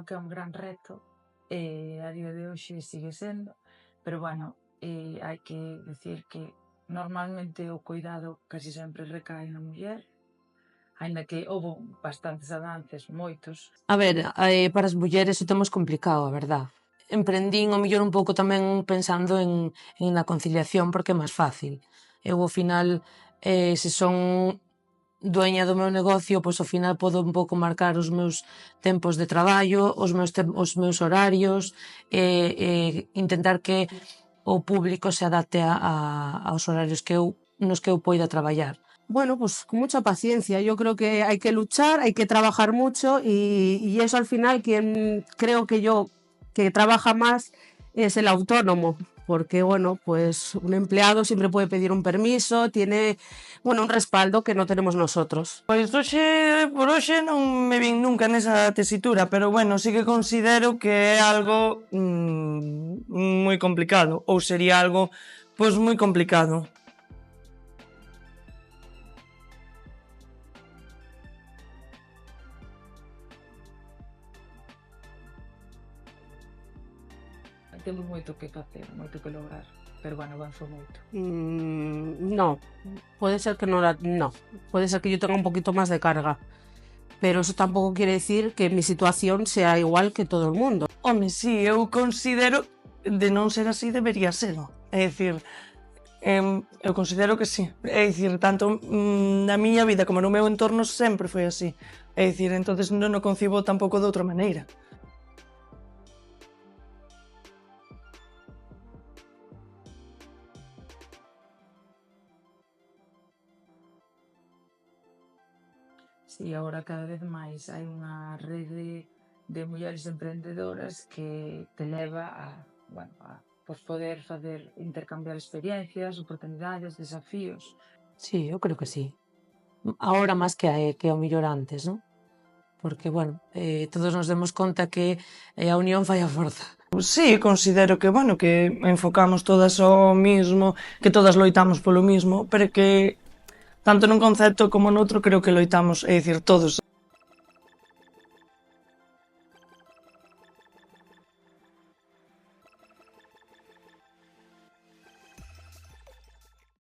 que é un gran reto, a día de hoxe sigue sendo, pero bueno, hai que decir que normalmente o cuidado casi sempre recae na muller, aínda que houbo bastantes avances, moitos. A ver, para as mulleres o temos complicado, a verdad. Emprendín o mellor un pouco tamén pensando en na conciliación porque é máis fácil. Eu ao final, se son dueña do meu negocio, pois ao final podo un pouco marcar os meus tempos de traballo, os meus horarios, intentar que o público se adapte aos horarios nos que eu poida traballar. Bueno, pues con mucha paciencia. Yo creo que hay que luchar, hay que trabajar mucho y eso al final quien creo que que trabaja más es el autónomo, porque bueno, pues un empleado siempre puede pedir un permiso, tiene un respaldo que no tenemos nosotros. Pois por hoxe non me vin nunca nesa tesitura, pero bueno, sí que considero que é algo moi complicado, ou sería algo pois moi complicado. Temos moito que facer, moito que lograr, pero bueno, avanzou moito. No, puede ser que no, puede ser que yo tenga un poquito más de carga, pero eso tampoco quiere decir que mi situación sea igual que todo el mundo. Home, sí, eu considero de non ser así debería serlo. É dicir, eu considero que sí. É dicir, tanto na miña vida como no meu entorno sempre foi así. É dicir, entonces non o concibo tampouco de outra maneira. Sí, agora cada vez máis hai unha rede de mulleres emprendedoras que te leva a poder facer, intercambiar experiencias, oportunidades, desafíos. Sí, eu creo que sí. Ahora máis que ao mellor antes, non? Porque, bueno, todos nos demos conta que a unión fai a forza. Sí, considero que, bueno, que enfocamos todas ao mismo, que todas loitamos polo mismo, pero que tanto nun concepto como noutro creo que loitamos, é dicir, todos